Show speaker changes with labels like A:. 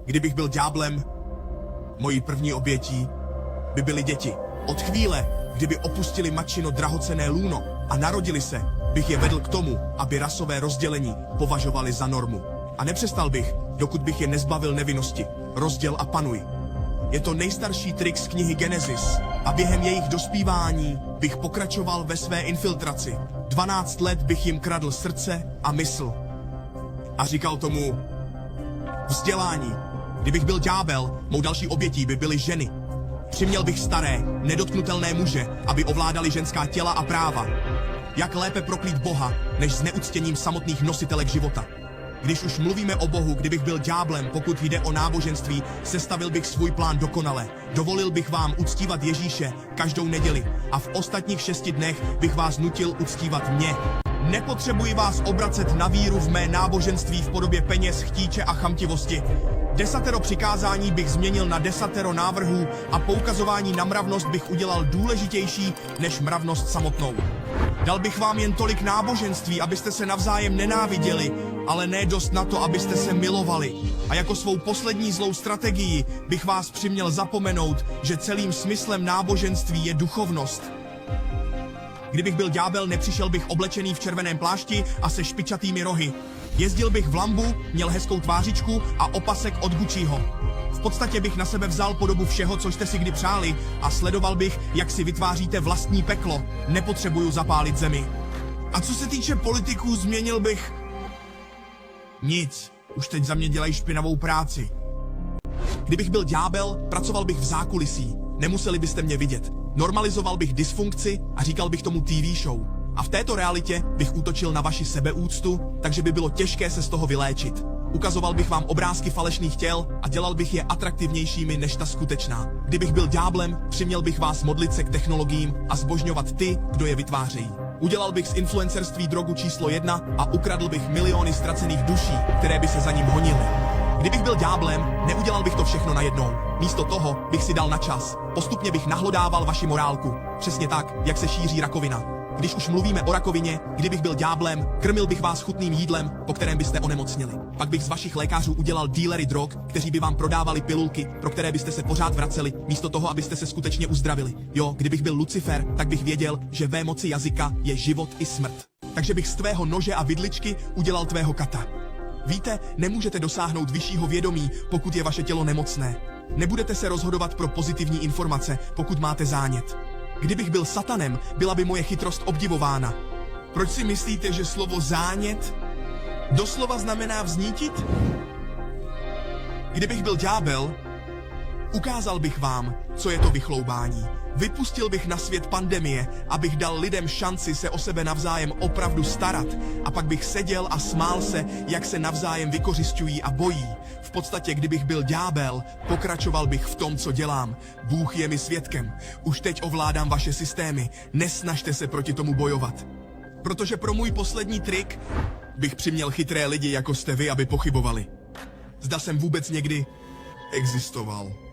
A: Kdybych byl ďáblem, mojí první obětí by byly děti. Od chvíle, kdyby opustili matčino drahocenné lůno a narodili se, bych je vedl k tomu, aby rasové rozdělení považovali za normu. A nepřestal bych, dokud bych je nezbavil nevinnosti. Rozděl a panuj. Je to nejstarší trik z knihy Genesis a během jejich dospívání bych pokračoval ve své infiltraci. 12 let bych jim kradl srdce a mysl. A říkal tomu vzdělání. Kdybych byl ďábel, mou další obětí by byly ženy. Přiměl bych staré, nedotknutelné muže, aby ovládali ženská těla a práva. Jak lépe proklít Boha, než zneuctěním samotných nositelek života. Když už mluvíme o Bohu, kdybych byl ďáblem, pokud jde o náboženství, sestavil bych svůj plán dokonale. Dovolil bych vám uctívat Ježíše každou neděli a v ostatních 6 dnech bych vás nutil uctívat mě. Nepotřebuji vás obracet na víru v mé náboženství v podobě peněz, chtíče a chamtivosti. 10 přikázání bych změnil na 10 návrhů a poukazování na mravnost bych udělal důležitější než mravnost samotnou. Dal bych vám jen tolik náboženství, abyste se navzájem nenáviděli, ale ne dost na to, abyste se milovali. A jako svou poslední zlou strategii bych vás přiměl zapomenout, že celým smyslem náboženství je duchovnost. Kdybych byl ďábel, nepřišel bych oblečený v červeném plášti a se špičatými rohy. Jezdil bych v Lambu, měl hezkou tvářičku a opasek od Gucciho. V podstatě bych na sebe vzal podobu všeho, co jste si kdy přáli a sledoval bych, jak si vytváříte vlastní peklo. Nepotřebuju zapálit zemi. A co se týče politiků, změnil bych nic. Už teď za mě dělají špinavou práci. Kdybych byl ďábel, pracoval bych v zákulisí. Nemuseli byste mě vidět. Normalizoval bych dysfunkci a říkal bych tomu TV show. A v této realitě bych útočil na vaši sebeúctu, takže by bylo těžké se z toho vyléčit. Ukazoval bych vám obrázky falešných těl a dělal bych je atraktivnějšími než ta skutečná. Kdybych byl ďáblem, přiměl bych vás modlit se k technologiím a zbožňovat ty, kdo je vytvářejí. Udělal bych z influencerství drogu číslo 1 a ukradl bych miliony ztracených duší, které by se za ním honily. Kdybych byl ďáblem, neudělal bych to všechno najednou. Místo toho bych si dal na čas. Postupně bych nahlodával vaši morálku. Přesně tak, jak se šíří rakovina. Když už mluvíme o rakovině, kdybych byl ďáblem, krmil bych vás chutným jídlem, po kterém byste onemocnili. Pak bych z vašich lékařů udělal dílery drog, kteří by vám prodávali pilulky, pro které byste se pořád vraceli, místo toho, abyste se skutečně uzdravili. Jo, kdybych byl Lucifer, tak bych věděl, že ve moci jazyka je život i smrt. Takže bych z tvého nože a vidličky udělal tvého kata. Víte, nemůžete dosáhnout vyššího vědomí, pokud je vaše tělo nemocné. Nebudete se rozhodovat pro pozitivní informace, pokud máte zánět. Kdybych byl satanem, byla by moje chytrost obdivována. Proč si myslíte, že slovo zánět doslova znamená vznítit? Kdybych byl ďábel, ukázal bych vám, co je to vychloubání. Vypustil bych na svět pandemie, abych dal lidem šanci se o sebe navzájem opravdu starat a pak bych seděl a smál se, jak se navzájem vykořisťují a bojí. V podstatě, kdybych byl ďábel, pokračoval bych v tom, co dělám. Bůh je mi svědkem. Už teď ovládám vaše systémy. Nesnažte se proti tomu bojovat. Protože pro můj poslední trik bych přiměl chytré lidi, jako jste vy, aby pochybovali. Zda jsem vůbec někdy existoval.